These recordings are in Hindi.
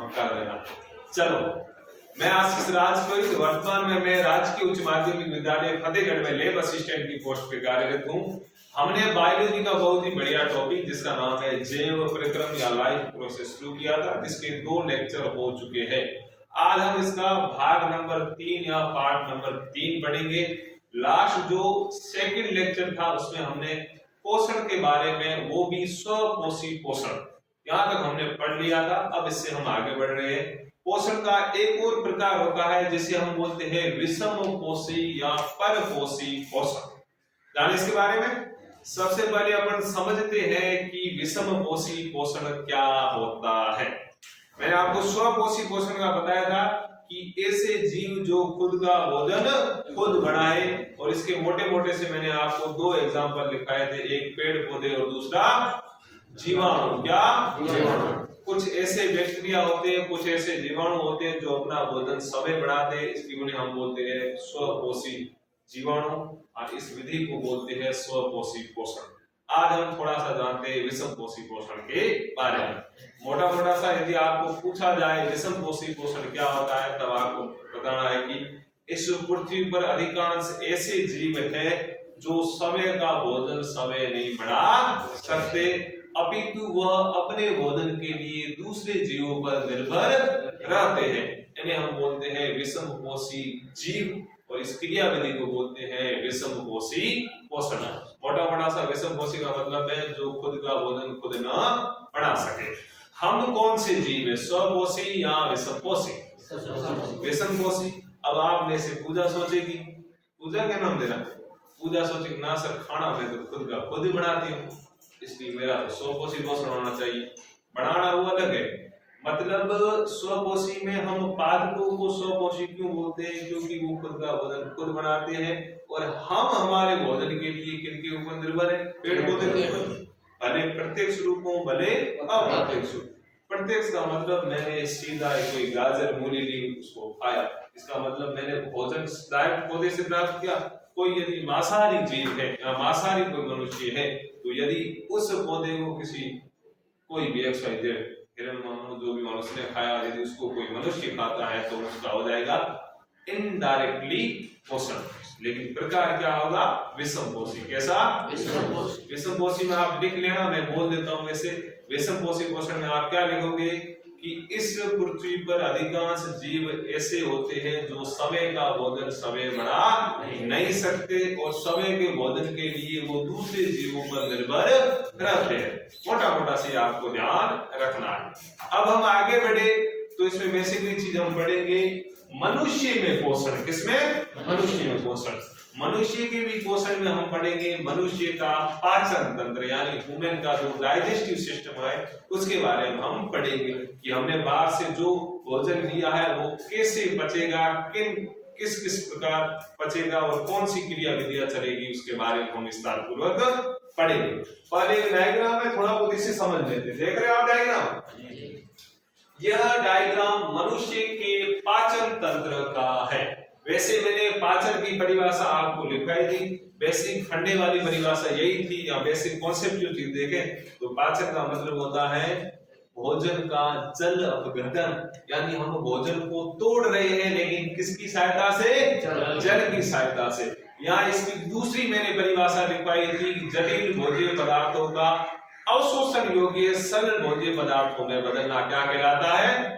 कर देना। चलो, मैं आशीष राजपुरोहित, वर्तमान में मैं राजकीय उच्च माध्यमिक विद्यालय फतेहगढ़ में लैब असिस्टेंट की पोस्ट पे कार्यरत हूँ। हमने बायोलॉजी का बहुत ही बढ़िया टॉपिक जिसका नाम है जैव प्रक्रम या लाइफ प्रोसेस शुरू किया था, जिसके 2 लेक्चर हो चुके हैं। आज हम इसका भाग नंबर 3 या पार्ट नंबर 3 पढ़ेंगे। लास्ट जो सेकंड लेक्चर था उसमें हमने पोषण के बारे में, वो भी स्वपोषी पोषण, यहाँ तक हमने पढ़ लिया था। अब इससे हम आगे बढ़ रहे हैं। पोषण का एक और प्रकार होता है जिसे हम बोलते हैं विषम पोषी या परपोषी पोषण। जाने इसके बारे में सबसे पहले अपन समझते हैं कि विषम पोषी पोषण क्या होता है। मैंने आपको स्वपोषी पोषण का बताया था कि ऐसे जीव जो खुद का भोजन खुद बनाए, और इसके मोटे मोटे से मैंने आपको 2 एग्जांपल लिखाए थे, एक पेड़ पौधे और दूसरा जीवाणु। क्या जीवाणु? कुछ ऐसे बैक्टीरिया होते हैं, कुछ ऐसे जीवाणु होते हैं जो अपना भोजन स्वयं बनाते हैं, इसलिए उन्हें हम बोलते हैं स्वपोषी जीवाणु, और इस विधि को बोलते हैं स्वपोषी पोषण। आज हम थोड़ा सा जानते हैं विषम पोषी पोषण के बारे में। मोटा मोटा सा यदि आपको पूछा जाए विषम पोषी पोषण क्या होता है, तब आपको बताना है कि इस पृथ्वी पर अधिकांश ऐसे जीव हैं जो समय का भोजन समय नहीं बना सकते, अपितु वह अपने भोजन के लिए दूसरे जीवों पर निर्भर रहते हैं। इन्हें हम बोलते हैं विषम पोषी जीव, और इस क्रिया विधि को बोलते हैं विषम पोषी पोषण। मोटा मोटा सा विषम पोषी का मतलब है जो खुद का भोजन खुद न बना सके। हम कौन से जीव है, स्वपोषी या विषम पोषी? विषम पोषी। अब आप में से पूजा सोचेगी, पूजा क्या नाम देना, पूजा सोचेगी ना सर खाना मैं तो खुद का खुद ही बनाती हूँ, इसलिए मेरा तो स्वपोषी पोषण होना चाहिए। बनाना वो अलग है। मतलब स्वपोषी में हम पादपों को स्वपोषी क्यों बोलते हैं? क्योंकि वो खुद का भोजन खुद बनाते हैं, और हम हमारे भोजन के लिए किनके ऊपर निर्भर है? पेड़ पौधे के ऊपर। भले प्रत्यक्ष रूप हो भले अप्रत्यक्ष रूप। प्रत्यक्ष का मतलब मैंने सीधा कोई गाजर मूली ली उसको खाया, इसका मतलब मैंने भोजन डायरेक्ट पौधे से प्राप्त किया। कोई यदि मांसाहारी जीव है या मांसाहारी कोई मनुष्य है, तो यदि उस पौधे को किसी कोई भी हिरण मानो जो भी मनुष्य ने खाया, यदि उसको कोई मनुष्य खाता है तो उसका हो जाएगा इनडायरेक्टली पोषण। लेकिन प्रकार क्या होगा? विषम पोषी। कैसा? विषम पोषी में आप लिख लेना, मैं बोल देता हूं। वैसे विषम पोषी पोषण में आप क्या लिखोगे कि इस पृथ्वी पर अधिकांश जीव ऐसे होते हैं जो समय का भोजन समय बना नहीं सकते, और समय के भोजन के लिए वो दूसरे जीवों पर निर्भर रहते हैं। मोटा मोटा से आपको ध्यान रखना है। अब हम आगे बढ़े तो इसमें बेसिकली चीज हम पढ़ेंगे मनुष्य में पोषण। किसमें? मनुष्य में पोषण। मनुष्य के भी पोषण में हम पढ़ेंगे मनुष्य का पाचन तंत्र, यानी ह्यूमन का जो डाइजेस्टिव सिस्टम है उसके बारे में हम पढ़ेंगे कि हमने बाहर से जो भोजन लिया है वो कैसे पचेगा, किस किस प्रकार पचेगा, और कौन सी क्रिया विधियां चलेगी, उसके बारे में हम विस्तार पूर्वक पढ़ेंगे। पहले डायग्राम में थोड़ा बहुत इसे समझ लेते। देख रहे हो आप डायग्राम? यह डायग्राम मनुष्य के पाचन तंत्र का है। वैसे मैंने पाचन की परिभाषा आपको लिखाई थी, बेसिक फंडे वाली परिभाषा यही थी, या बेसिक कॉन्सेप्ट जो चीज देखें तो पाचन का मतलब होता है भोजन का जल अपघटन, यानी हम भोजन को तोड़ रहे हैं, लेकिन किसकी सहायता से? जल की सहायता से। यहाँ इसकी दूसरी मैंने परिभाषा लिखवाई थी, जटिल भोज्य पदार्थों का अवशोषण योग्य सरल भोज्य पदार्थों में बदलना क्या कहलाता है?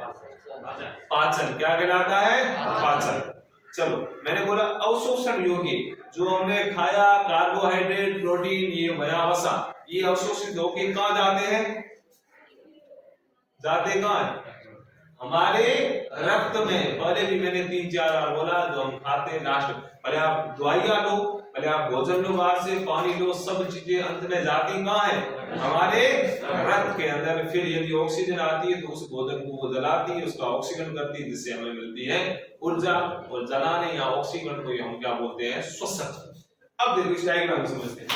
पाचन। क्या कहलाता है? पाचन। चलो, मैंने बोला अवशोषण योग्य, जो हमने खाया कार्बोहाइड्रेट प्रोटीन ये वसा, ये अवशोषित होके कहाँ जाते हैं? जाते कहाँ है? हमारे रक्त में। पहले भी मैंने 3-4 बार बोला, जो हम खाते हैं लास्ट, पहले आप दवाइयां लो, पहले आप भोजन लो, बाहर से पानी लो, सब चीजें अंत में जाती कहाँ है? हमारे रक्त के अंदर। फिर यदि ऑक्सीजन आती है तो उस भोजन को वो जलाती है, उसका ऑक्सीजन करती है, जिससे हमें मिलती है ऊर्जा, और जलाने या ऑक्सीजन को हम क्या बोलते हैं? श्वसन। अब देखो इस डायग्राम समझते हैं।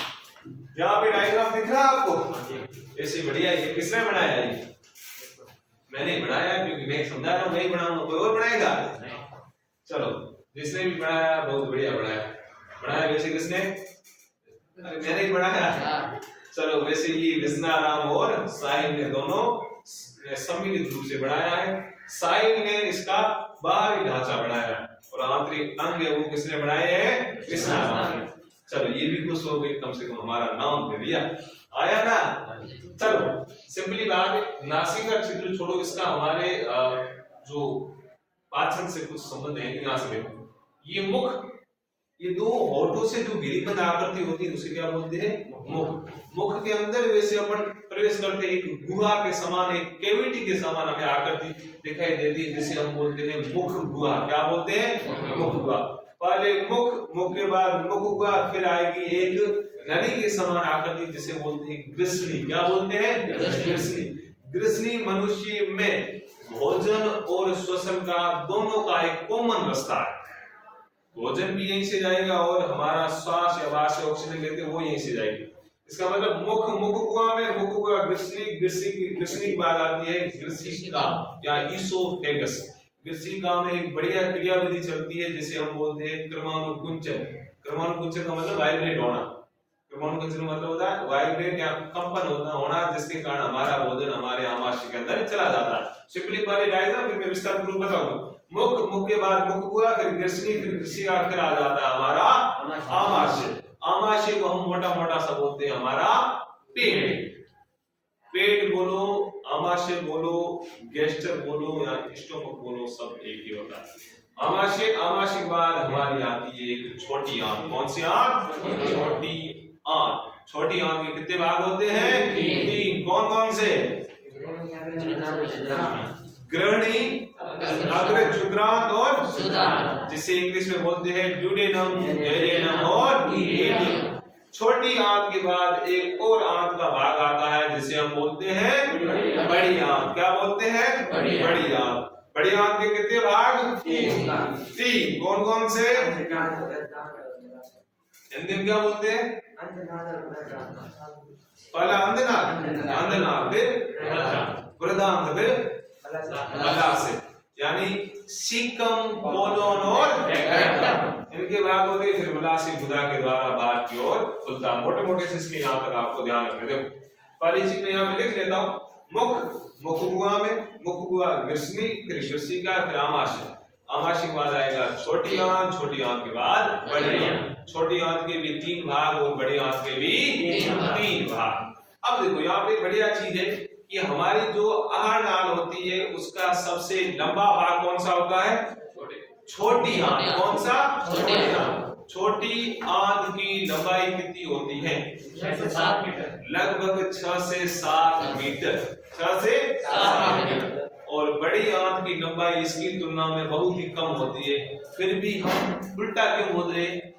यहाँ पे डायग्राम दिख रहा है आपको? ऐसे बढ़िया। ये किसने बनाया है? मैंने बनाया, क्योंकि मैं समझा रहा हूँ, नहीं बनाऊंगा कोई और बनाएगा? चलो, जिसने भी बनाया बहुत बढ़िया बनाया। बनाया वैसे किसने? अरे मैंने ही बनाया। चलो, वैसे ये विष्णा राम और साहिब ने दोनों इसने सम्मिलित रूप से बनाया है, साहिल ने इसका बाहरी ढांचा बनाया है और आंतरिक अंग है वो किसने बनाए हैं? कृष्णा ने। चलो ये भी खुश हो गए, कम से कम हमारा नाम दे दिया, आया ना। चलो सिंपली बात है, नासिका छिद्र छोड़ो, इसका हमारे जो पाचन से कुछ संबंध है। यहाँ से देखो, ये मुख, ये दो होठों से जो गिरिबद्ध आकृति होती है उसे क्या बोलते हैं? मुख। मुख के अंदर वैसे अपन प्रवेश करते एक गुहा के समान, एक कैविटी के समान हमें आकृति दिखाई देती है, जिसे हम बोलते हैं मुख गुहा। क्या बोलते हैं? मुख गुहा। पहले मुख, मुख के बाद मुख गुहा, फिर आएगी एक नली के समान आकृति जिसे बोलते हैं ग्रसनी। क्या बोलते हैं? ग्रसनी। ग्रसनी मनुष्य में भोजन और श्वसन का दोनों का एक कॉमन रास्ता है। भोजन भी यहीं से जाएगा और हमारा श्वास या वास से ऑक्सीजन लेते हैं वो यहीं से जाएगी। इसका मतलब मुख, मुख गुहा में मुख गुहा, ग्रसनी, ग्रसनी की बात आती है ग्रसिका या ईसोफेगस। ग्रसिका में एक बढ़िया क्रियाविधि चलती है जिसे हम बोलते हैं क्रमानुकुंचन। क्रमानुकुंचन का मतलब वाइब्रेट होना। क्रमानुकुंचन का मतलब होता है वाइब्रेट या कंपन होना, जिसके कारण हमारा भोजन हमारे आमाशय के अंदर चला जाता है। सिंपली पहले डायग्राम, फिर मैं विस्तार पूर्वक बताऊंगा। मुख, मुख के बाद मुख गुहा, फिर ग्रसनी, फिर ग्रसिका, फिर आ जाता है हमारा आमाशय। आमाशय को हम मोटा मोटा सा बोलते हैं हमारा पेट। पेट बोलो, आमाशय बोलो, गैस्टर बोलो या स्टोमक बोलो, सब एक ही होता है। आमाशय, आमाशय के बाद हमारी आती है एक छोटी आंत। कौन सी आंत? छोटी आंत। छोटी आंत के कितने भाग होते हैं? 3। कौन कौन से? ग्रहणी, अग्र, क्षुद्रांत और सुदांत, जिसे इंग्लिश में बोलते हैं ड्यूडेनम, डेरियनम और ईडियम। छोटी आंत के बाद एक और आंत का भाग आता है जिसे हम बोलते हैं बड़ी आंत। क्या बोलते हैं? बड़ी आंत। बड़ी आंत के कितने भाग? 3। कौन कौन से? हिंदी में क्या बोलते हैं? पहला अंधनाद, अंधनाद, फिर वृद्धांत, फिर मलाशय, यानी सीकम, कोलोन और रेक्टम, इनके भाग होते हैं। फिर मलाशय गुदा के द्वारा बाहर की ओर खुलता। मोटे मोटे से इसके यहाँ तक आपको ध्यान रखना। देखो पहली चीज मैं यहाँ पे लिख लेता हूँ। मुख, मुख गुहा में मुख गुहा, ग्रसनी, फिर ग्रसिका, फिर आमाशय। आमाशय के बाद आएगा छोटी आंत, छोटी आंत के बाद बड़ी आंत। छोटी आंत के भी 3 भाग और बड़ी आंत के भी 3 भाग। अब देखो यहाँ पे बढ़िया चीज है कि हमारी जो आहार नाल होती है उसका सबसे लंबा भाग कौन सा होता है? छोटी आंत। कौन सा? छोटी आंत। छोटी आंत की लंबाई कितनी होती है? 6 से 7 मीटर। लगभग 6 से 7 मीटर। 6 से 7 मीटर। और बड़ी आंत की लंबाई इसकी तुलना में बहुत ही कम होती है। फिर भी हम उल्टा क्यों बोल रहे हैं?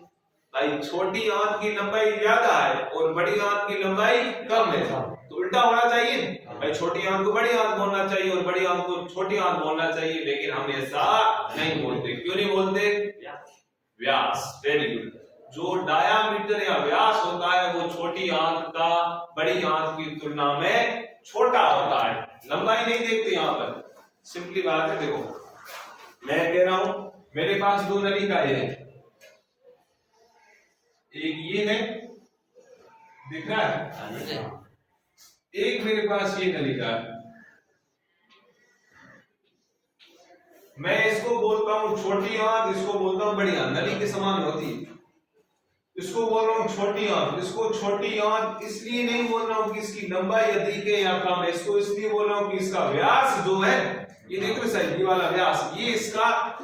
भाई छोटी आंत की लंबाई ज्यादा है और बड़ी आंत की लंबाई कम है, तो उल्टा होना चाहिए। भाई छोटी आंत को बड़ी आंत बोलना चाहिए और बड़ी आंत को छोटी आंत बोलना चाहिए, लेकिन हम ऐसा नहीं बोलते। क्यों नहीं बोलते? व्यास। Very good. जो डायामीटर या व्यास होता है वो छोटी आंत का बड़ी आंत की तुलना में छोटा होता है। लंबाई नहीं देखते यहाँ पर, सिंपली बात है। देखो मैं कह रहा हूं मेरे पास 2 नलिकाएं हैं, एक ये है, दिख रहा है, एक मेरे पास ये नलिका है। मैं इसको बोलता हूं छोटी आंत, इसको बोलता हूं बड़ी आंत। नली के समान होती है, इसको बोल रहा हूं छोटी आंत। इसको छोटी आंत इसलिए नहीं बोल रहा हूं कि इसकी लंबाई अधिक है या कम है, इसको इसलिए बोल रहा हूं कि इसका व्यास जो है, ये देखो सही, ये वाला व्यास, ये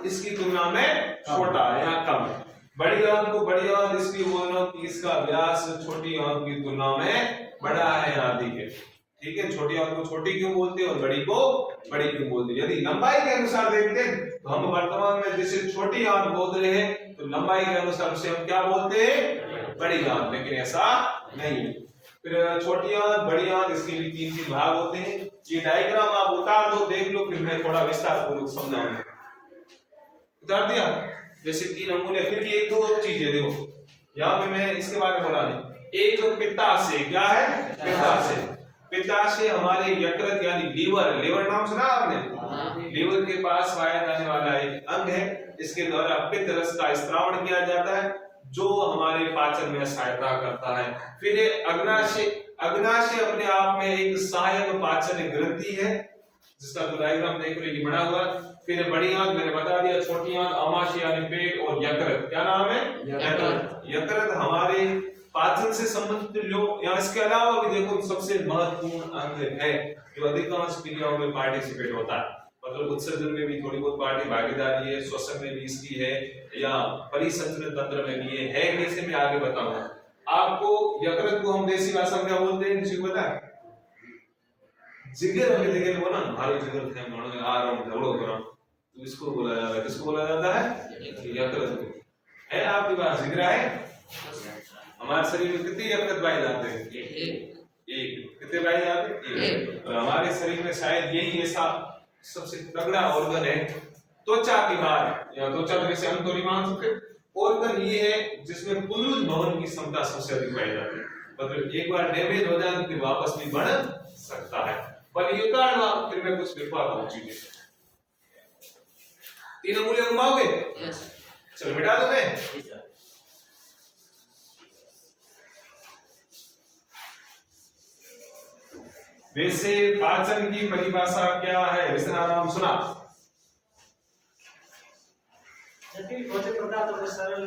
इसकी तुलना में छोटा है या कम है। बड़ी आंत को बड़ी आंत इसलिए बोल रहा हूं कि इसका व्यास छोटी आंत की तुलना में बड़ा है या अधिक है। ठीक है, छोटी आंत को छोटी क्यों बोलते हैं और बड़ी को बड़ी क्यों बोलते हैं? यदि लंबाई के अनुसार देखते हैं तो हम वर्तमान में जैसे छोटी आंत बोल रहे हैं, तो लंबाई के अनुसार उसे हम क्या बोलते हैं? बड़ी आंत। लेकिन ऐसा नहीं है। फिर छोटी आंत, बड़ी आंत, इसके भी 3 भाग होते हैं। ये डायग्राम आप उतार दो, देख लो, फिर मैं थोड़ा विस्तार पूर्वक समझाऊंगा। उतार दिया? जैसे 3 अंगुल है। फिर भी 1-2 चीजें देखो, यहाँ पे मैं इसके बारे में बोला नहीं। एक पित्ताशय, क्या है? पित्ताशय। पित्ताशय हमारे यकृत यानी लीवर, लीवर नाम सुना आपने? लीवर के पास पाया जाने वाला एक अंग है, इसके द्वारा पित्त रस का स्त्रावण किया जाता है, जो हमारे पाचन में सहायता करता है। फिर अग्नाशय, अग्नाशय अपने आप में एक सहायक पाचन ग्रंथि है, जिसका तो डायग्राम देख रहे ये बना हुआ। फिर बड़ी आंत मैंने बता दिया, छोटी आंत आमाशय यानी पेट, और यकृत। क्या नाम है? यकृत। यकृत हमारे पाचन से संबंधित लोग, या इसके अलावा भी देखो सबसे महत्वपूर्ण अंग है जो अधिकांश क्रियाओं में पार्टिसिपेट होता है। मतलब उत्सर्जन में भी थोड़ी बहुत पार्टी भागीदारी है, श्वसन में भी इसकी है, या परिसंचरण तंत्र में भी है कैसे मैं आगे बताऊंगा आपको। यकृत को हम देसी भाषा में क्या बोलते हैं, किसी को पता है? जिगर में जिगर बोला ना, भारी जिगर थे मानो आराम झगड़ो करो, तो इसको बोला जाता है। किसको बोला जाता है? यकृत को। है आपके पास जिगरा है? हमारे शरीर में कितने यकृत पाए जाते हैं? एक। कितने पाए जाते हैं? एक। और हमारे शरीर में शायद यही ऐसा सबसे तगड़ा ऑर्गन है त्वचा के बाद, या त्वचा जैसे हम तो नहीं मान सकते, ऑर्गन ये है जिसमें पुनरुद्भवन की क्षमता सबसे अधिक पाई जाती है। मतलब एक बार डैमेज हो जाए फिर वापस भी बन सकता है। पर ये कारण फिर मैं कुछ लिखवाता हूँ चीजें। 3 अंगुलियां घुमाओगे? चलो मिटा दो मैं। वैसे पाचन की परिभाषा क्या है? इसका नाम सुना? जटिल भौतिक पदार्थों को सरल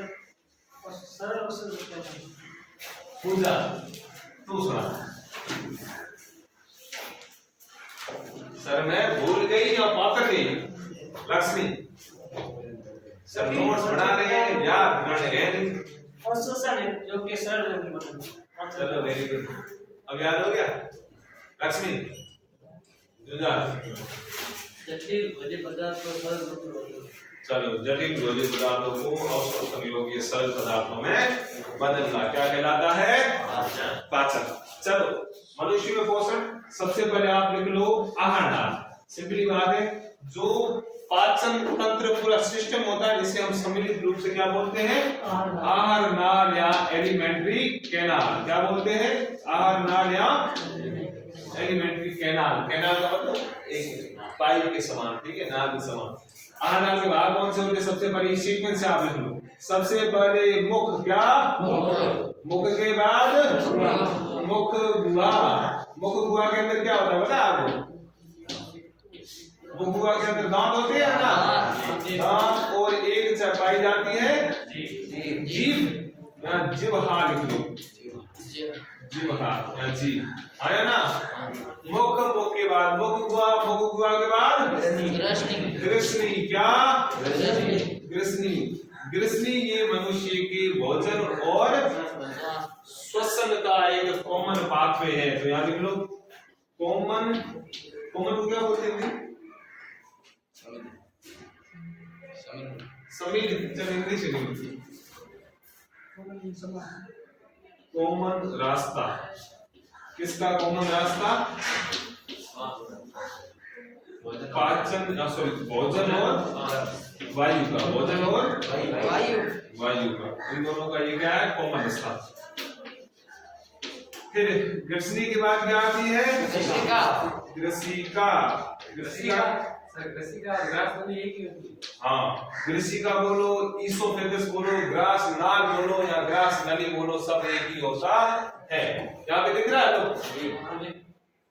पूजा तू सुना। सर मैं भूल गई या पाकर गई? लक्ष्मी सर नोट्स बना रहे हैं, याद कर रहे हैं, और शोषण है जो कि सरल नहीं। चलो वेरी गुड, अब याद हो गया। लक्ष्मी जटिल भौतिक पदार्थ को सरल, चलो जटिल भौतिक पदार्थों को अवशोषण संयोगी सरल पदार्थों में बदलना क्या कहलाता है? पाचन। चलो मनुष्य में पोषण सबसे पहले आप लिख लो आहार नाल। सिंपली बात है, जो पाचन तंत्र पूरा सिस्टम होता है जिसे हम सम्मिलित रूप से क्या बोलते हैं? आहार नाल या एलिमेंट्री कैनाल। क्या बोलते हैं? आहार नाल या एलिमेंट्री कैनाल। कैनाल का मतलब एक पाइप के समान, ठीक है, नाल के समान। आहार नाल के भाग कौन से होते हैं? सबसे पहले सीक्वेंस से आप लिख लो। सबसे पहले मुख, क्या? मुख के बाद मुख गुहा। मुख गुहा के अंदर क्या होता है पता है आपको? मुख गुहा के अंदर दांत होते हैं ना, दांत, और एक पाई जाती है जीभ या जिह्वा लिख लो। जिह्वा या जीभ आया ना। मुख, मुख के बाद मुख गुहा, मुख गुहा के बाद ग्रसनी। क्या? ग्रसनी। ग्रसनी ये मनुष्य के भोजन और श्वसन का एक कॉमन पाथवे है। तो यहाँ लिख लो कॉमन। कॉमन को क्या बोलते हैं? सम्मिलित। चल इंग्लिश में कॉमन रास्ता। किसका कॉमन रास्ता? पाचन, सॉरी, भोजन और वायु का। भोजन और वायु का, इन दोनों का ये क्या है? कॉमन रास्ता। फिर ग्रसनी के बाद क्या आती है? ग्रसिका। ग्रसिका हाँ, ग्रसिका बोलो, ईसोफेगस बोलो, ग्रास नाल बोलो या ग्रास नली बोलो, सब एक ही होता है। यहाँ पे दिख रहा है तो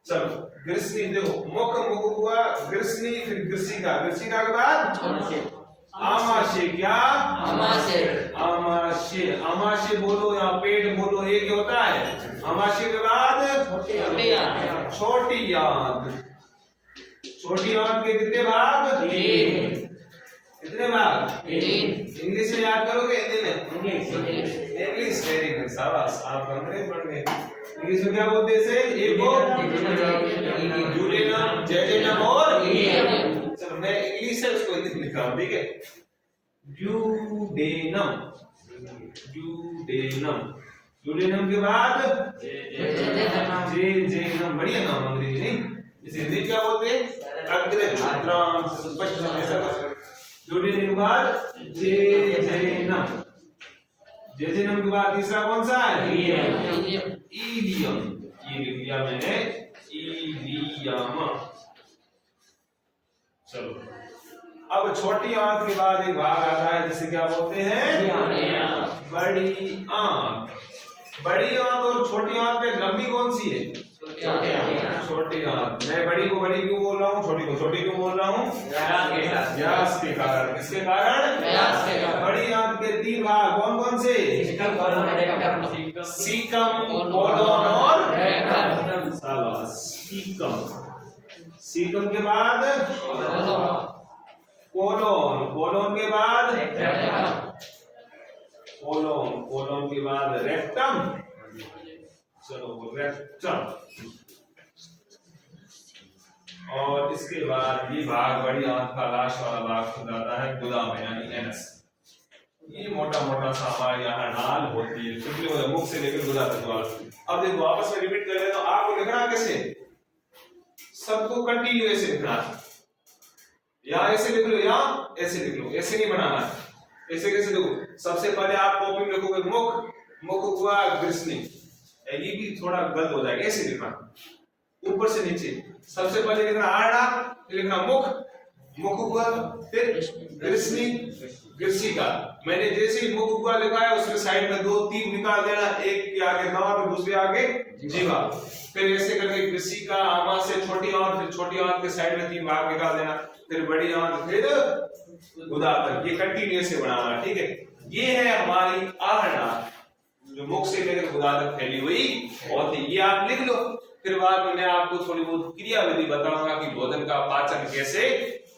चलो ग्रसनी देखो, मुख, मुख हुआ, ग्रसनी, फिर ग्रसिका। ग्रसिका के बाद आमाशय। क्या? आमाशय। आमाशय बोलो या पेट बोलो, एक होता है। आमाशय के बाद छोटी आंत। छोटी आंत के कितने भाग? 3। कितने भाग? 3। इंग्लिश में याद करोगे? हिंदी में? इंग्लिश। वेरी गुड, शाबाश, आप अंग्रेजी पढ़ गए। इंग्लिश में क्या बोलते हैं इसे? एक को ड्यूडेनम, जेजेनम और इलियम। चलो मैं इंग्लिश से उसको हिंदी में लिखा हूं, ठीक है? ड्यूडेनम। ड्यूडेनम। ड्यूडेनम के बाद जेजेनम। बढ़िया नाम अंग्रेजी नहीं, इसे हिंदी क्या बोलते हैं? अग्रछुद्रांश। स्पष्ट ऐसा ड्यूडेनम के बाद जेजेनम। जेजेनम के बाद तीसरा कौन सा है? इलियम। ये लिख दिया मैंने, इलियम। चलो अब छोटी आंत के बाद एक भाग आता है जिसे क्या बोलते हैं? बड़ी आंत। बड़ी आंत और छोटी आंत में लंबी कौन सी है? छोटी आंत। मैं बड़ी को बड़ी क्यों बोल रहा हूँ, छोटी को छोटी क्यों बोल रहा हूँ? व्यास के कारण। किसके कारण? बड़ी आंत के 3 भाग कौन कौन से? सीकम, कोलोन और रेक्टम। शाबाश, सीकम के बाद कोलोन, कोलोन के बाद कोलोन के बाद रेक्टम। चलो रेक्टम, और इसके बाद ये भाग बड़ी आंत का लास्ट वाला भाग खुद आता है गुदा में, यानी एनस। ये मोटा मोटा सा हमारे यहाँ नाल होती है, क्योंकि मुख से लेकर गुदा तक। अब देखो आपस में रिपीट कर रहे तो आपको लिखना कैसे? सबको कंटिन्यू ऐसे लिखना, या ऐसे लिख लो या ऐसे लिख लो, ऐसे नहीं बनाना है। ऐसे कैसे देखो, सबसे पहले आप कॉपी में लिखोगे मुख, मुख हुआ ग्रिसनी, ये भी थोड़ा गलत हो जाएगा, ऐसे लिखना ऊपर से नीचे। सबसे पहले लिखना आड़ा, फिर लिखना मुख, मुख हुआ, फिर ग्रिसनी, ग्रिसिका। मैंने जैसे ही मुख हुआ लिखा है उसमें साइड में 2 तीर निकाल देना, एक के आगे नाव और दूसरे आगे जीवा। फिर ऐसे करके ग्रिसिका, आमा से छोटी आंत, फिर छोटी आंत के साइड में 3 भाग निकाल देना, फिर बड़ी आंत, फिर गुदा तक। ये कंटिन्यू से बनाना, ठीक है। ये है हमारी आहना, जो मुख से लेकर गुदा तक फैली हुई होती। ये आप लिख लो, फिर बाद में मैं आपको थोड़ी बहुत क्रियाविधि बताऊंगा कि भोजन का पाचन कैसे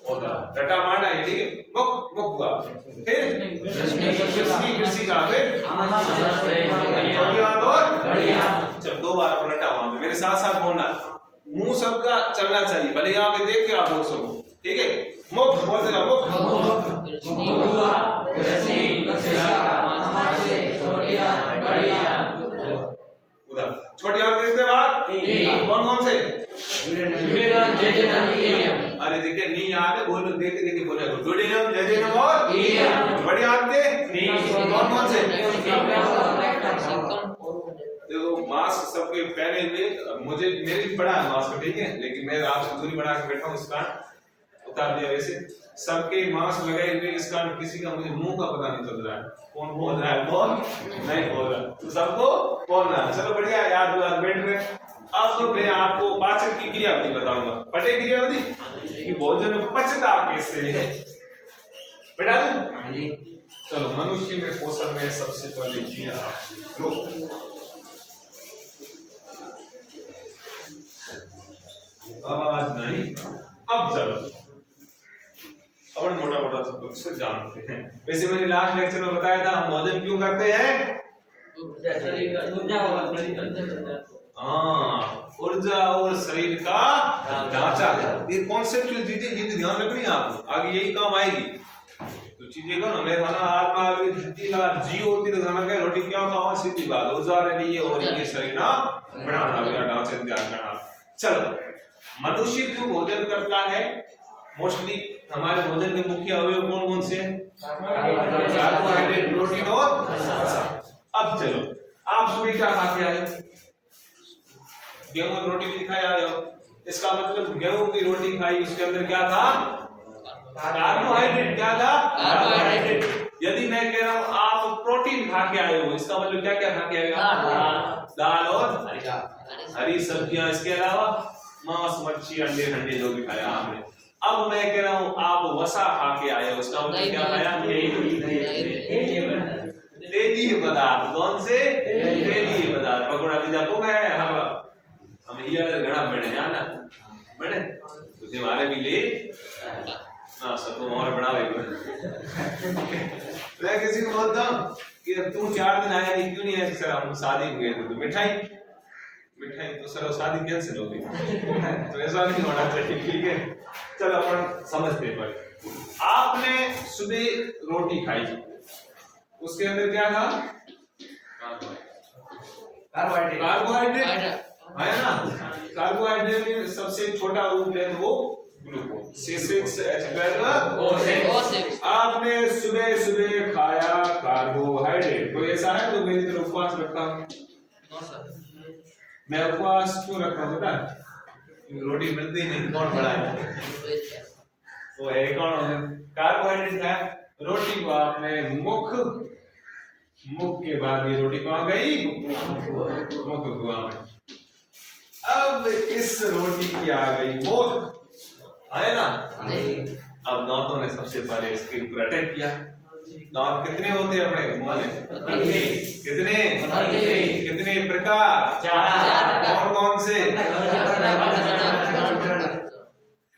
होता है। रटा मारना है, ठीक है। मुख, मुख हुआ, फिर ग्रिसिका, फिर चल 2 बार आप रटा मारना, मेरे साथ साथ बोलना, मुंह सबका चलना चाहिए, भले यहाँ पे देख के आप बोल सको, ठीक है। मुख बोल देना, मुख, छोटी आंत किसके बाद? कौन कौन से? अरे देखिए नहीं याद है, बोलो, देखे देखे बोले डुडेनम, जेजेनम और बड़ी आंत के कौन कौन से? देखो मास्क सबके पहने हुए, मुझे मेरी बड़ा है मास्क, ठीक है, लेकिन मैं आपसे दूरी बना के बैठा हूँ, इस कारण उतार दिया। वैसे सबके मास्क लगाए हुए, इस कारण किसी का मुझे मुंह का पता नहीं चल रहा है, कौन बोल रहा है कौन नहीं बोल रहा, तो सबको बोलना। चलो बढ़िया, याद बैठ गए। अब तो मैं आपको पाचन की क्रियाविधि बताऊंगा। पटे क्रियाविधि कि भोजन पचता कैसे है, बेटा दूं? चलो, मनुष्य में पोषण में सबसे पहले क्रिया आवाज नहीं। अब चलो और मोटा मोटा सब कुछ जानते हैं। वैसे मैंने लास्ट लेक्चर में बताया था हम भोजन क्यों करते हैं? ऊर्जा और शरीर का ढांचा। ये कॉन्सेप्चुअल चीजें जिनकी ध्यान रखनी है आपको, आगे यही काम आएगी। तो चीजें को ना मैं खाना आत्मा जी होती तो खाना क्या रोटी क्या खाओ, सीधी बात। ऊर्जा रही और ये शरीर ना बढ़ाना, मेरा ढांचे ध्यान करना। चलो, मनुष्य जो भोजन करता है मोस्टली हमारे भोजन के मुख्य अवयव कौन कौन से हैं? कार्बोहाइड्रेट, प्रोटीन और वसा। अब चलो, आप सुबह क्या खा के आए? गेहूं की रोटी भी दिखाया आए हो, इसका मतलब गेहूं की रोटी खाई, उसके अंदर क्या था? कार्बोहाइड्रेट। क्या था? कार्बोहाइड्रेट। यदि मैं कह रहा हूं आप प्रोटीन खा के आए हो, इसका मतलब क्या क्या खा के आए हो? दाल और हरी सब्जियां, इसके अलावा मांस, मच्छी, अंडे ठंडे जो भी खाया आपने। अब मैं कह रहा हूं आप वसा खा के आए हो, उसका मतलब क्या खाया? तेली पदार्थ। कौन से? तेली पदार्थ। पकोड़ा पिज्जा को मैं हम ये घड़ा बने जाना बने तुझे मारे भी ले ना सबको और बनावे। मैं किसी को बोलता हूं कि तुम 4 दिन आया नहीं, क्यों नहीं आया? सर हम शादी में गए थे, तो मिठाई तो सर शादी कैंसिल हो गई। तो ऐसा नहीं होना चाहिए, ठीक है। चलो अपन समझते हैं। आपने सुबह रोटी खाई, उसके अंदर क्या था? कार्बोहाइड्रेट है ना। कार्बोहाइड्रेट में सबसे छोटा रूप है वो ग्लूकोज, C6H12O6। आपने सुबह सुबह खाया कार्बोहाइड्रेट, तो ऐसा है तो मेरी तरफ उपवास रखता हूँ। मैं उपवास क्यों रखता हूँ पता है? रोटी मिलती नहीं, कौन बड़ा है? वो है कौन? कार्बोहाइड्रेट है। रोटी को आपने मुख के बाद ये रोटी कहाँ गई? मुख गुहा में। अब इस रोटी की आ गई मोद, है ना। अब दांतों ने सबसे पहले इसके ऊपर अटैक किया। दांत कितने होते हैं अपने मुंह में? कितने? कितने प्रकार? कौन कौन से?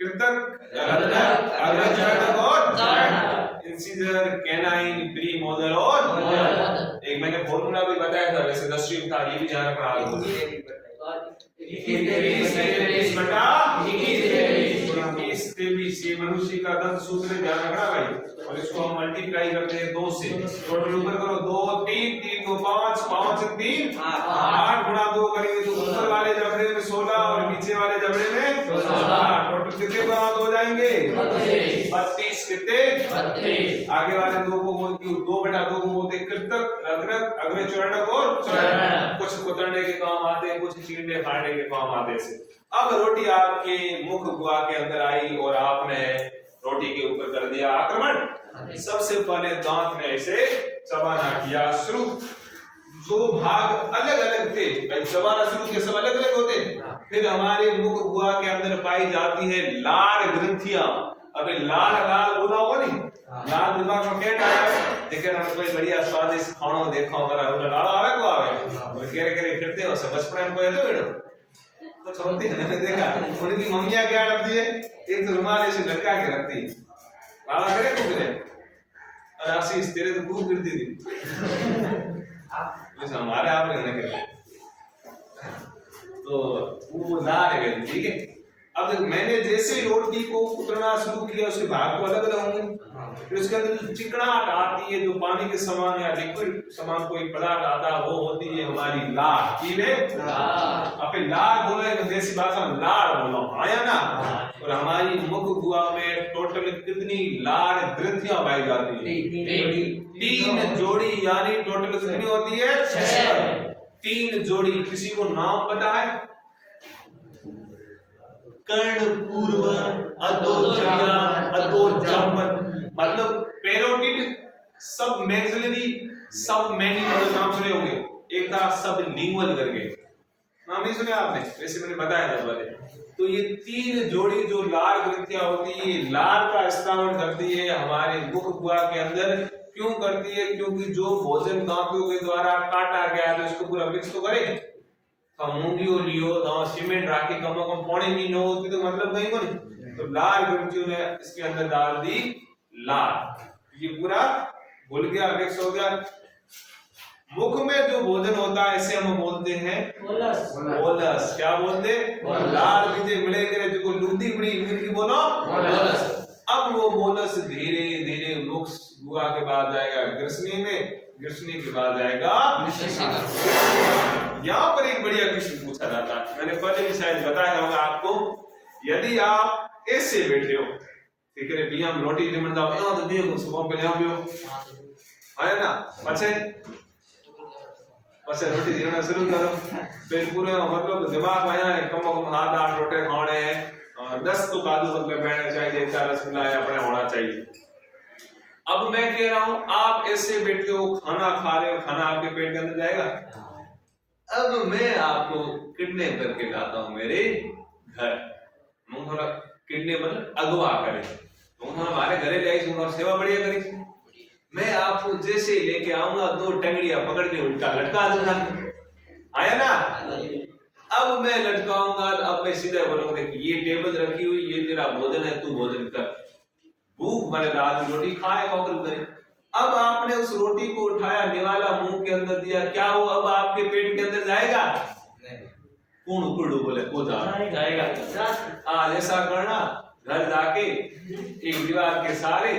कृतक, रत्नक, अग्रचरणक और इंसिजर, कैनाइन, प्रीमोलर और एक मैंने फॉर्मूला भी बताया था, वैसे 10वीं में था, ये भी ध्यान रखना है। 23 ये मनुष्य का दंत सूत्र ध्यान रखना भाई, और इसको हम मल्टीप्लाई करते हैं 2 से। टोटल ऊपर करो 2 3 3 2 5 5 3 8 गुणा 2 करेंगे तो ऊपर वाले जबड़े में 16 और नीचे वाले जबड़े में 16। टोटल कितने गुणा हो जाएंगे? 32। कितने? 32। आगे वाले दो को बोलती हूँ 2/2 को बोलते कृतक, रत्नक, अग्रचरणक और चरणक। कुछ कुतरने के काम आते हैं, कुछ चीरने फाड़ने के काम आते हैं। अब रोटी आपके मुख गुहा के अंदर आई और आपने रोटी के ऊपर कर दिया आक्रमण। सबसे पहले दांत ने इसे चबाना किया शुरू। जो भाग अलग अलग थे भाई, चबाना शुरू किया, सब अलग अलग होते। फिर हमारे मुख गुहा के अंदर पाई जाती है लाल ग्रंथियां। अबे लाल लाल बोला होगा नहीं, लाल दिमाग में क्या आया? लेकिन हम कोई बढ़िया स्वादिष्ट खाना देखा होगा, लाल आवे को आवे और केरे केरे करते हो सब बचपन में कोई तो बेटो तो छोड़ते हैं। मैंने देखा उनकी मम्मियां क्या करती है, एक तो रुमाल ऐसे लटका के रखती है, लाला करे को करे और आशीष तेरे तो खूब गिरती थी। वैसे हमारे आप ने करे तो वो लाल गई, ठीक है। अब मैंने जैसे रोटी को कुतरना शुरू किया, उसके भाग तो अलग अलग होंगे। फिर उसके अंदर जो चिकनाहट आती है, जो पानी के समान या लिक्विड समान कोई पदार्थ आता है, वो होती है हमारी लार। कीले अपने लार बोले तो देसी भाषा में लार बोलो, आया ना। और हमारी मुख गुहा में टोटल कितनी लार ग्रंथियां पाई जाती है? 3 जोड़ी, यानी टोटल कितनी होती है? 6। 3 जोड़ी। किसी को नाम पता है? कर्ण, पूर्व, अधोजया, अधोजंपर, मतलब पेरोटिड, सब मैक्सिलरी, सब मैंडिबल नाम सुने होंगे। एक था सब लिंगुअल करके, नाम नहीं सुने आपने? वैसे मैंने बताया था पहले। तो ये 3 जोड़ी जो लार ग्रंथियां होती है, लार का इस्तेमाल करती है हमारे मुख गुहा के अंदर। क्यों करती है? क्योंकि जो भोजन दांतों के द्वारा काटा गया है उसको पूरा मिक्स तो करे। मूंगियो लियो तो सीमेंट राखी कम पौने महीने होती तो मतलब कहीं को नहीं, तो लाल ग्रंथियों ने इसके अंदर डाल दी लाल, ये पूरा घुल गया, मिक्स हो गया। मुख में जो भोजन होता है इसे हम बोलते हैं बोलस। क्या बोलते? लाल बीजे मिले करे जो लूदी बड़ी मिर्गी बोलो बोलस। अब वो बोलस धीरे धीरे मुख गुहा के बाद जाएगा ग्रसनी में, ग्रसनी के बाद जाएगा। यहाँ पर एक बढ़िया क्वेश्चन पूछा जाता है, मैंने पहले भी शायद बताया होगा आपको। यदि आप ऐसे बैठे हो, ठीक है, भी हम रोटी जमन जाओ ना तो दियो सुबह पे ले आओ, है ना। अच्छा रोटी जीना शुरू करो, फिर पूरे मतलब दिमाग में आया कम 7-8 रोटे खाने हैं, 10 तो काजू मतलब बैठना चाहिए, 4 रसगुल्ला अपने होना चाहिए। अब मैं कह रहा हूं आप ऐसे बैठे हो, खाना खा रहे हो, खाना आपके पेट के अंदर जाएगा। अब मैं आपको किडनैप करके लाता हूं मेरे घर, थोड़ा किडनैप मतलब अगवा करे, हमारे घरे ले आई सेवा बढ़िया करी। मैं आपको जैसे ही लेके आऊंगा 2 टंगड़ियां पकड़ के उल्टा लटका दूंगा, आया ना। अब मैं लटकाऊंगा, अब मैं सीधे बोलूंगा ये टेबल रखी हुई, ये तेरा भोजन है, तू भोजन कर। भूख मरे दाल रोटी खाए कौकल करे। अब आपने उस रोटी को उठाया, निवाला, मुंह के अंदर दिया, क्या वो अब आपके पेट के अंदर जाएगा? कौन कुड़ू बोले को जाएगा। आज ऐसा करना, घर जाके एक दीवार के सारे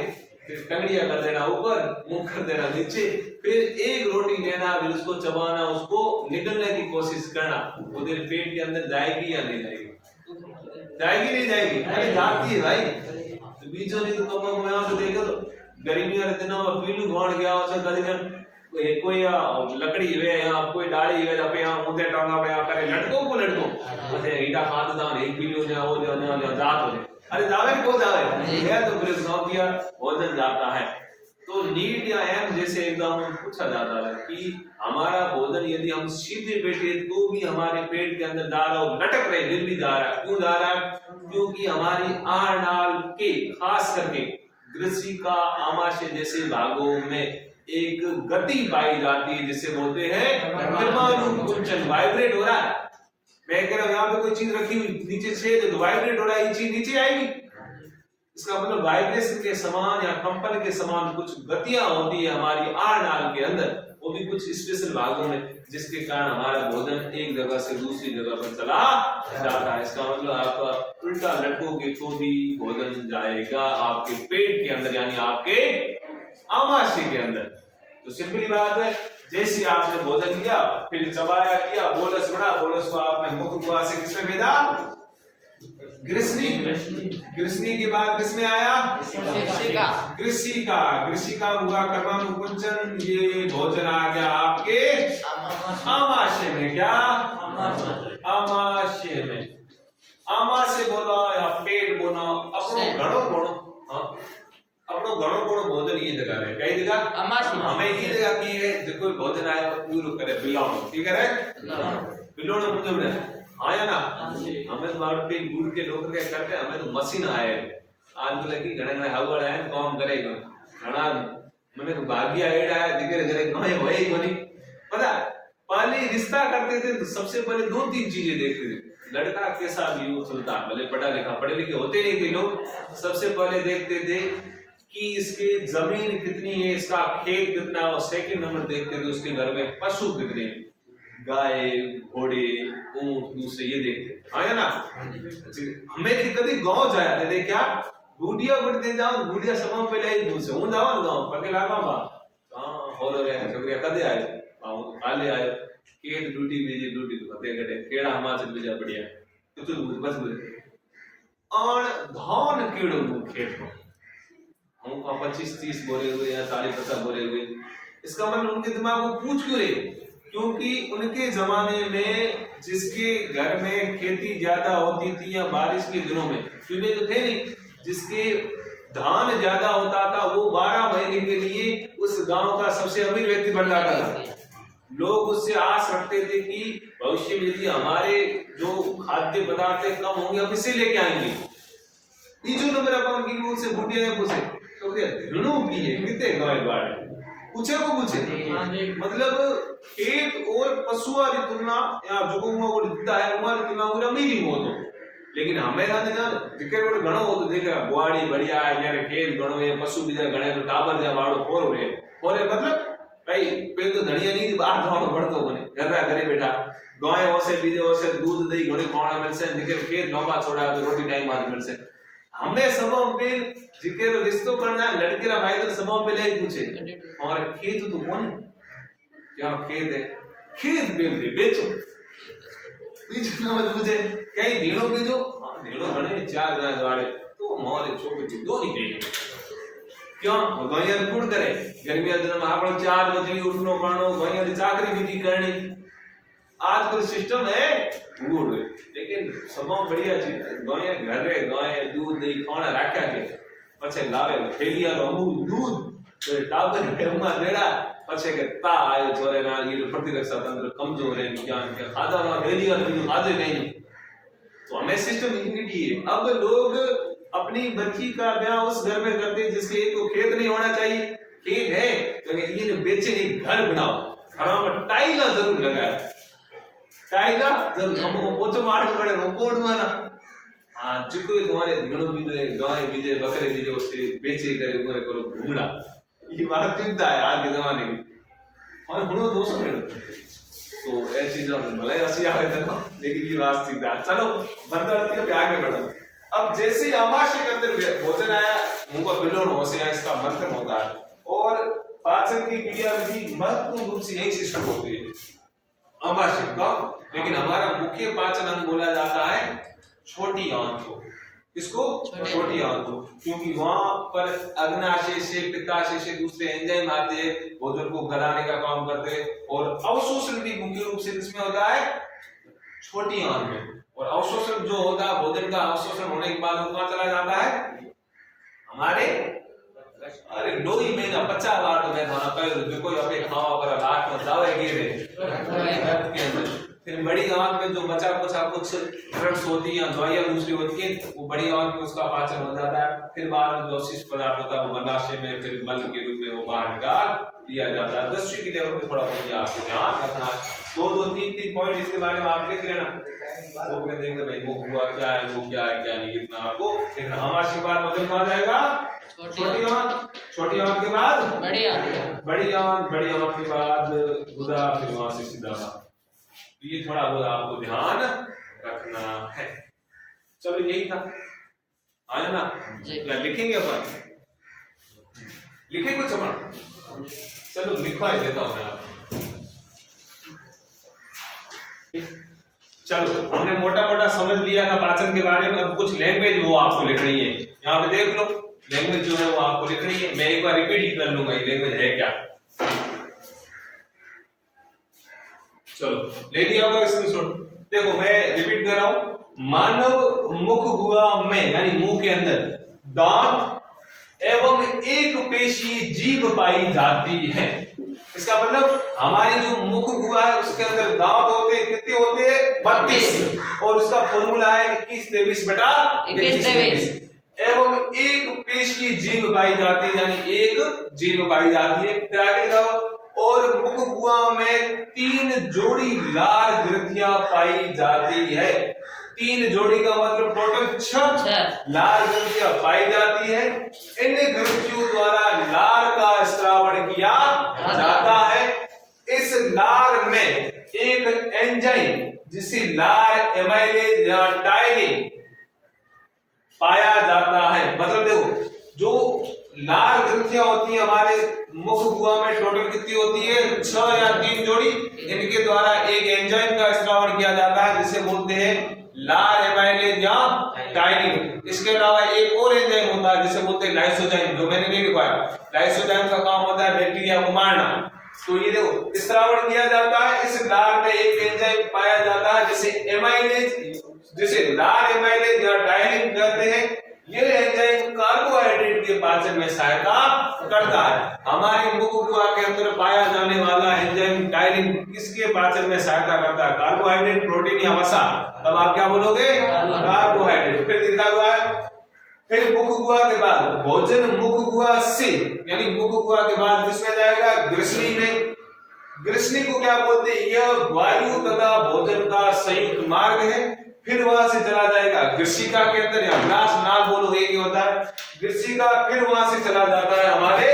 टंगड़ियां कर देना ऊपर, मुंह कर देना नीचे, फिर एक रोटी लेना, फिर उसको चबाना, उसको निकलने की कोशिश करना। वो तेरे पेट के अंदर जाएगी या नहीं जाएगी? जाएगी नहीं जाएगी? अरे जाती है भाई, तो बीचों नहीं तो तुम मैं तो देखो तो गर्मियों के दिनों में पीलू घोड़ गया उसे कभी कोई लकड़ी वे या कोई डाली वे पे यहां मुंडे टांगा पे करे लटको को लटको उसे ईटा खाद दान एक पीलू ने हो जो जात हो। अरे जावे को जावे ये तो फिर सौंपिया भोजन जाता है। तो नीड या एम जैसे एग्जाम में पूछा जाता है कि हमारा भोजन यदि हम सीधे बैठे तो भी हमारे पेट के अंदर जा रहा और लटक रहे दिल भी जा रहा है, क्यों जा रहा है? क्योंकि हमारी आरनाल के खास करके ग्रसिका आमाशय जैसे भागों में एक गति पाई जाती है जिसे बोलते हैं परमाणुकुंचन। वाइब्रेट हो रहा है, मैं कह रहा हूं यहाँ पे कोई चीज रखी हुई नीचे छेद तो वाइब्रेट हो रहा है, ये चीज नीचे आएगी, इसका मतलब वाइब्रेशन के समान या कंपन के समान कुछ गतियां होती है हमारी आरनाल के अंदर, वो भी कुछ स्पेशल भागों में, जिसके कारण हमारा भोजन एक जगह से दूसरी जगह पर चला जाता है। इसका मतलब आप उल्टा लटकोगे तो भी भोजन जाएगा आपके पेट के अंदर, यानी आपके आमाशय के अंदर। तो सिंपली बात है, जैसे आपने भोजन किया फिर चबाया किया, बोलस बना, बोलस को आपने मुख गुहा से किसमें भेजा? ग्रसनी। ग्रसनी के बाद किसमें आया? ग्रसिका। ग्रसिका हुआ कर्मानुकुंचन, ये भोजन आ गया आपके आमाशय में। क्या? आमाशय में। आमाशय बोला या पेट बोला, अपनो घणो गुणो, अपनो घणो गुणो भोजन ये जगह है, कई जगह हमें ये जगह की है जो कोई भोजन आया पूरा करे बिलोण, ठीक है? बिलोण मतलब आया ना, हमें तो बार पे गुड़ के लोग क्या करते हैं, हमें तो मशीन आए आज तो लगी घणे घणे हवा आए काम करेगा घना, मैंने तो भाग्य एड आया दिखे घरे कहीं होए ही नहीं। पता पहले रिश्ता करते थे तो सबसे पहले दो तीन चीजें देखते थे, लड़का कैसा भी हो सुल्तान, भले पढ़ा लिखा पढ़े लिखे होते नहीं थे लोग, सबसे पहले देखते थे कि इसके जमीन कितनी है, इसका खेत कितना, और सेकंड नंबर देखते थे उसके घर में पशु कितने, गाय घोड़े ऊंट दूसरे, ये देखते आया ना। हमें कि कभी गांव जाया थे क्या गुड़िया बढ़ते जाओ, गुड़िया सभा पे ले दूसरे हूं जाओ ना गांव पके लागा बा हां हो रहे हैं छोकरिया कदे आए आओ काले आए केट ड्यूटी बीजी ड्यूटी तो कते गडे केड़ा हिमाचल बीजा बढ़िया तो बस बोले और धान केड़ो खेत को हम का 25-30 बोरे हुए या 40-50 बोरे हुए, इसका मतलब उनके दिमाग में पूछ क्यों रहे? क्योंकि उनके जमाने में जिसके घर में खेती ज्यादा होती थी या बारिश के दिनों में, क्योंकि तो थे नहीं, जिसके धान ज्यादा होता था वो 12 महीने के लिए उस गांव का सबसे अमीर व्यक्ति बन जाता था। लोग उससे आस रखते थे कि भविष्य में यदि हमारे जो खाद्य पदार्थ कम होंगे हम इसे लेके आएंगे। तीसरे नंबर अपन की उनसे बूटिया ने पूछे तो ऋणों की है कितने गाय बाढ़ पूछे को पूछे, मतलब खेत और पशुओं की तुलना या जो को दिखता है उम्र तुलना में अमीरी बहुत हो, लेकिन हमें ना दिखे कोई घणो हो तो देख रहा बुआड़ी बढ़िया है यार खेत घणो है पशु भी घणे तो टाबर जा वाड़ो फोर रे मतलब भाई पे तो धनिया नहीं बाहर जानो पड़तो बने घर घरे बैठा गाय ओसे बीजे ओसे दूध दही घणे खाना मिलसे दिखे खेत लंबा छोड़ा तो रोटी टाइम बाद मिलसे। हमें सबों पे जिक्र रिश्तों करना लड़के रा भाई तो सबों पे ले पूछे और खेत तो कौन क्या खेत है, खेत बेचो बीच में मत पूछे कहीं भेड़ों के जो भेड़ों बने 4 गाय वाले तो मोरे छोटे के दो ही भेड़ क्यों गाय कुड़ करे गर्मी दिन में आपण 4 बजे उठनो पड़नो गाय की चाकरी भी करनी, आज कोई सिस्टम है गुड़, लेकिन सबों बढ़िया चीज गाय घरे गाय दूध दही खाना रखा के पछे लावे थैलिया रो अमूल दूध तो टाबर के उमा देड़ा पछे के ता आयो छोरे ना ये प्रतिरक्षा तंत्र कमजोर है विज्ञान के खादा ना थैलिया भी आजे नहीं, तो हमें सिस्टम इम्यूनिटी है। अब लोग अपनी बच्ची का ब्याह उस घर में करते जिसके एक तो खेत नहीं होना चाहिए, खेत है तो ये बेचे एक घर बनाओ, घरों में टाइला जरूर लगाए, टाइला जरूर हमको पोछो मार के पड़े रोकोड माना हां जिको तुम्हारे घणो बीजे गाय बीजे बकरे बीजे उससे बेचे करे पूरे करो घूमना, ये बात चिंता है आज के जमाने की और घणो दोस्त है तो ऐसी चीजों में भले ऐसी आगे देखो लेकिन ये बात चिंता। चलो बंदर के आगे बढ़ो। अब जैसे ही आमाशय के अंदर भोजन आया मुंह का बिलोण हो से इसका मंथन होता है और पाचन की क्रिया विधि महत्वपूर्ण रूप से यही से शुरू होती है आमाशय का, लेकिन हमारा मुख्य पाचन अंग बोला जाता है छोटी आंत को, इसको छोटी आंत को, क्योंकि वहां पर अग्नाशय से पित्ताशय से दूसरे एंजाइम आते हैं भोजन को गलाने का काम करते हैं, और अवशोषण भी मुख्य रूप से इसमें होता है छोटी आंत में, और अवशोषण जो होता है भोजन का अवशोषण होने के बाद वो कहां चला जाता है हमारे अरे लोई महीना 50 बार तो मैं थाना कह जो कोई अपने खावा पर लाख में दावे गिरे के अंदर। फिर बड़ी आंत में जो बचा कुछ ड्रग्स होती है या दवाइयां दूसरी होती है, वो बड़ी आंत में उसका पाचन हो जाता है। फिर बाद में जो अवशिष्ट पदार्थ होता है वो मलाशय में फिर मल के रूप में वो बाहर निकाल दिया जाता है। दृष्टि की लेवल पे थोड़ा बहुत आपको ध्यान रखना है। दो तीन पॉइंट इसके बारे में आप लिख लेना, वो मैं देंगे भाई वो हुआ क्या है, वो क्या है क्या नहीं, कितना आपको देखना। हमारे के बाद वजन आ जाएगा छोटी आंत के बाद बड़ी आंत के बाद गुदा, फिर वहां से सीधा। तो ये थोड़ा बहुत आपको ध्यान रखना है। चलो यही था, आया ना? क्या लिखेंगे अपन? लिखे कुछ अपन? चलो लिखवा देता हूं मैं आपको। चलो हमने मोटा मोटा समझ लिया था पाचन के बारे में। अब कुछ लैंग्वेज वो आपको लिखनी है, यहाँ पे देख लो लैंग्वेज जो है वो आपको लिखनी है। मैं एक बार रिपीट ही कर लूंगा ये लैंग्वेज है क्या। चलो ले लिया होगा स्क्रीनशॉट। देखो मैं रिपीट कर रहा हूं। मानव मुख गुहा में यानी मुंह के अंदर दांत एवं एक पेशीय जीभ पाई जाती है। इसका मतलब हमारी जो मुख गुहा है उसके अंदर दांत होते हैं, कितने होते हैं? 32, और उसका फॉर्मूला है 21-23/21 एवं एक पेशीय जीभ पाई जाती है, यानी एक जीभ पाई जाती है। फिर आगे जाओ, और मुख गुहा में 3 जोड़ी लार ग्रंथियां पाई जाती है। 3 जोड़ी का मतलब टोटल 6 लार ग्रंथियां पाई जाती है। इन ग्रंथियों द्वारा लार का स्रावन किया जाता है। इस लार में एक एंजाइम जिसे लार एमाइलेज या टाइलिन पाया जाता है। मतलब देखो जो लार ग्रंथियां होती है हमारे मुख गुहा में टोटल कितनी होती है? 6 या 3 जोड़ी। इनके द्वारा एक एंजाइम का स्रावन किया जाता है जिसे बोलते हैं लार एमाइलेज या टाइलिन। इसके अलावा एक और एंजाइम होता है जिसे बोलते हैं लाइसोजाइम, जो मैंने नहीं लिखवाया। लाइसोजाइम का काम होता है बैक्टीरिया को मारना। तो ये देखो स्रावन किया जाता है। इस लार में एक एंजाइम पाया जाता है जिसे एमाइलेज, जिसे लार एमाइलेज या टाइलिन कहते हैं। ये एंजाइम कार्बोहाइड्रेट के पाचन में सहायता करता है। हमारे मुख गुहा के अंदर पाया जाने वाला एंजाइम टाइलिन किसके पाचन में सहायता करता है? कार्बोहाइड्रेट, प्रोटीन या वसा। तब आप क्या बोलोगे? कार्बोहाइड्रेट। फिर लिखा हुआ है, फिर मुख गुहा के बाद भोजन मुख गुहा से, यानी मुख गुहा के बाद किसमें जाएगा? ग्रसनी में। ग्रसनी को क्या बोलते हैं? यह वायु तथा भोजन का संयुक्त मार्ग है। फिर वहां से चला जाएगा ग्रसिका के अंदर, या ग्रास नाल बोलो एक ही होता है ग्रसिका। फिर वहां से चला जाता है हमारे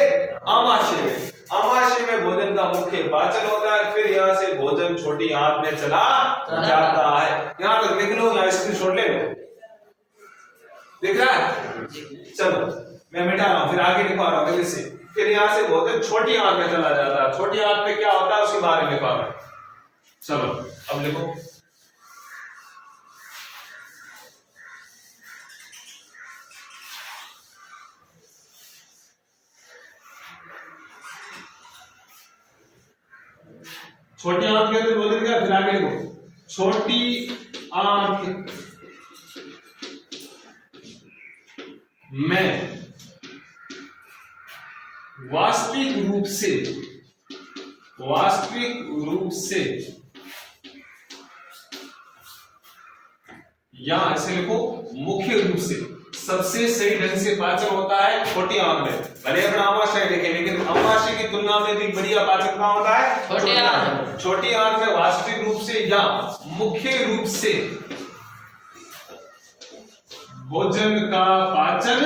आमाशय में। आमाशय में भोजन का मुख्य पाचन होता है। फिर यहाँ से भोजन छोटी आंत में चला जाता है। यहाँ तक लिख लो या स्क्रीनशॉट ले लो, दिख रहा है? चलो मैं मिटा रहा हूं, फिर आगे लिखवा रहा हूं से। फिर यहाँ से भोजन छोटी आंत में चला जाता है। छोटी आंत में क्या होता है उसके बारे में लिखवा रहा हूं। चलो अब लिखो, छोटी आंत के अंदर भोजन क्या? फिर आगे लिखो, छोटी आंत में वास्तविक रूप से या ऐसे लिखो मुख्य रूप से सबसे सही ढंग से पाचन होता है छोटी आंत में। भले अपना आमाशय देखें, लेकिन आमाशय की तुलना में भी बढ़िया पाचन कहां होता है? छोटी आंत में वास्तविक रूप से या मुख्य रूप से भोजन का पाचन।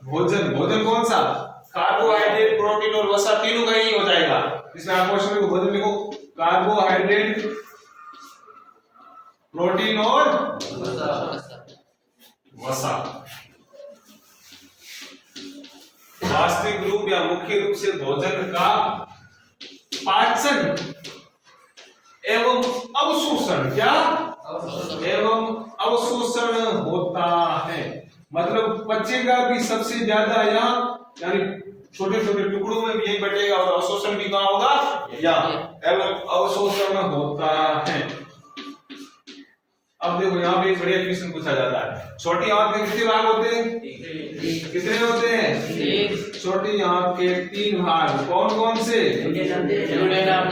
भोजन कौन सा? कार्बोहाइड्रेट, प्रोटीन और वसा, तीनों का ही हो जाएगा। इसमें आप क्वेश्चन में भोजन लिखो, कार्बोहाइड्रेट, प्रोटीन और वसा। वास्तविक रूप या मुख्य रूप से भोजन का पाचन एवं अवशोषण, क्या? एवं अवशोषण होता है। मतलब पचेगा भी सबसे ज्यादा यहाँ, यानी छोटे छोटे टुकड़ों में भी यही बटेगा, और अवशोषण भी कहाँ होगा? यहाँ। एवं अवशोषण होता है। अब देखो यहाँ पे एक बढ़िया क्वेश्चन पूछा जाता है, छोटी आंत में कितने भाग होते हैं? कितने होते हैं? छोटी आंत के 3 भाग कौन कौन से? Duodenum, duodenum.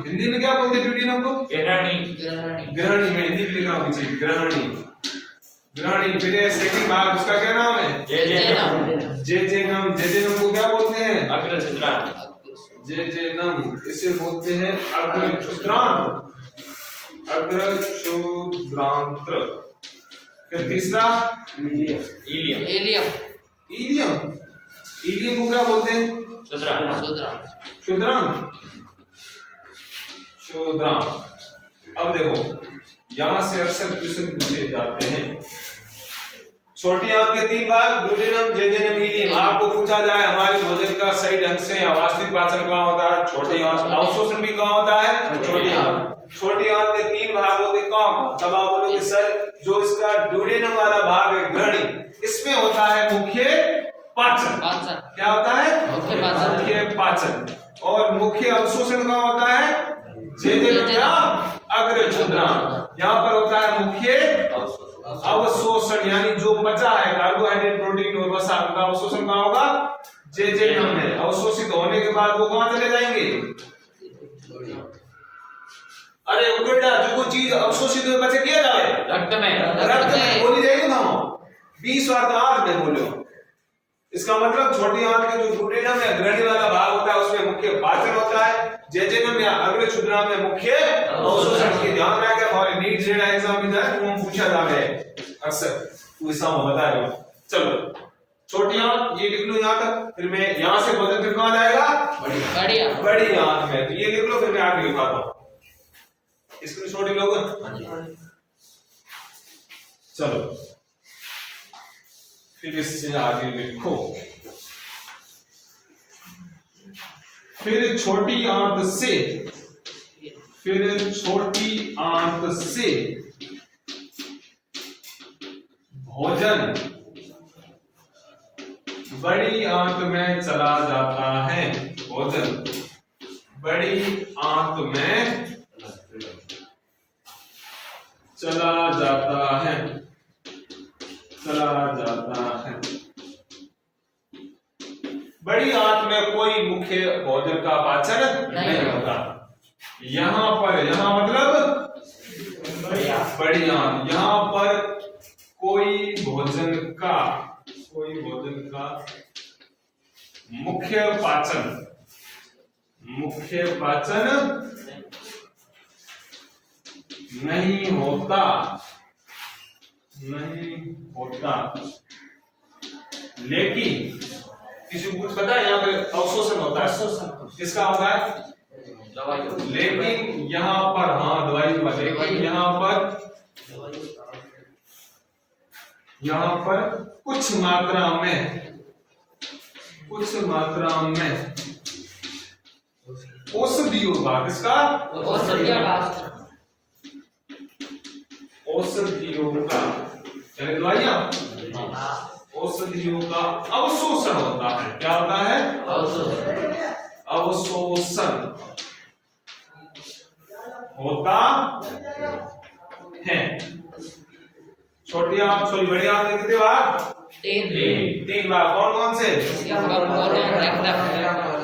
हिंदी में क्या बोलते हैं ड्यूडेनम को? ग्रहणी में हिंदी में लिखा हुआ पीछे ग्रहणी। ग्रहणी। फिर सेकंड भाग उसका क्या नाम है? जेजेनम। जेजेनम को क्या बोलते हैं? अग्रछुद्रांत्र। जेजेनम इसे बोलते हैं अग्रछुद्रांत्र। अग्रछुद्रांत्र। फिर तीसरा इलियम। इलियम। इलियम को क्या बोलते हैं? क्षुद्रांत्र। अब देखो यहां से अक्सर क्वेश्चन पूछे जाते हैं। छोटी आंत के 3 भाग ड्यूडेनम, जेजेनम, इलियम। आपको पूछा जाए हमारे भोजन का सही ढंग से वास्तविक पाचन कहाँ होता है? छोटी आंत। अवशोषण भी कहाँ होता है? छोटी आंत। छोटी आंत के 3 भाग होते कौन? तब आप बोलोगे सर जो इसका ड्यूडेनम वाला भाग है ग्रहणी, इसमें होता है मुख्य पाचन। क्या होता है? मुख्य पाचन। और मुख्य अवशोषण कहाँ होता है? जेजेनम या अग्रछुद्रांत्र। यहाँ पर होता है मुख्य अवशोषण, यानी जो बचा है कार्बोहाइड्रेट, प्रोटीन और वसा, उनका अवशोषण कहाँ होगा? जेजेनम में। अवशोषित होने के बाद वो कहाँ चले जाएंगे? अरे उल्टा, जो कोई चीज अवशोषित हुए बचे किया जाए रक्त में बोली जाएगी ना 20 बार तो आज में बोलो। इसका मतलब छोटी आंत के जो ड्यूडेनम या ग्रहणी वाला भाग होता है उसमें मुख्य पाचन होता है, जेजेनम या अग्रछुद्रांत्र में मुख्य अवशोषण। के ध्यान रखें हमारे नीट जेड एग्जाम में जाए वो पूछा जाता है अक्सर, वैसा हम बता रहे हो। चलो छोटी आंत ये लिख लो यहां तक, फिर मैं यहां से भोजन फिर कहां जाएगा? बड़ी आंत में। तो ये लिख लो, फिर मैं आगे लिखाता हूं। इसमें छोटे लोग चलो फिर इससे आगे लिखो। फिर छोटी आंत से भोजन बड़ी आंत में चला जाता है। भोजन बड़ी आंत में चला जाता है। बड़ी आंत में कोई मुख्य भोजन का पाचन नहीं होता। यहाँ मतलब बड़ी आंत, यहाँ पर कोई भोजन का मुख्य पाचन नहीं होता। लेकिन किसी को कुछ पता है? यहाँ पे अवशोषण होता है। किसका होता है? लेकिन यहाँ पर दवाई लेकिन यहाँ पर कुछ मात्रा में औषधियों का, किसका? औषधियों का यानी दवाइयां, औषधियों का अवशोषण होता है। क्या होता है? अवशोषण होता है। छोटी आंत बड़ी आंत में कितने भाग? 3 भाग। कौन से?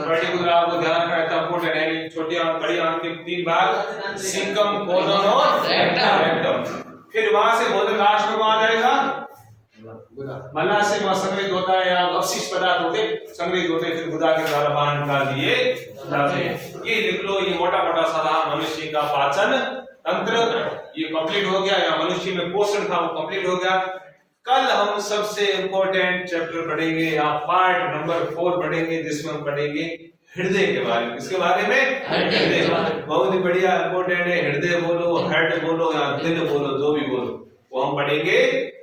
पर्टिकुलर को ध्यान रखना इम्पोर्टेंट है। छोटी आंत बड़ी आंत के 3 भाग, सिंकम, कोलन और रेक्टम। फिर वहां से भोजन लास्ट में आ जाएगा मलाशय में संग्रहित होता है, या अवशिष्ट पदार्थ होते संग्रहित होते, फिर गुदा के द्वारा बाहर निकाल दिए जाते हैं। ये लिख लो, ये मोटा सा मनुष्य का पाचन तंत्र ये कंप्लीट हो गया, या मनुष्य में पोषण था वो कंप्लीट हो गया। कल हम सबसे इंपॉर्टेंट चैप्टर पढ़ेंगे या पार्ट नंबर 4 पढ़ेंगे, जिसमें हम पढ़ेंगे हृदय के बारे में। किसके बारे में? हृदय। बहुत ही बढ़िया इंपॉर्टेंट है। हृदय बोलो, हेड बोलो या दिल बोलो, जो भी बोलो वो हम पढ़ेंगे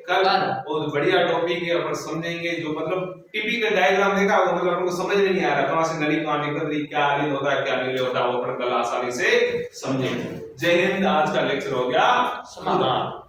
कल। बहुत बढ़िया टॉपिक है, अपन समझेंगे। जो मतलब टिपिकल डायग्राम देखा वो मतलब हमको समझ में नहीं आ रहा कहां से नली कहां निकल रही, क्या आलिंद होता है क्या नहीं होता, वो अपन कल आसानी से समझेंगे। जय हिंद। आज का लेक्चर हो गया समाप्त।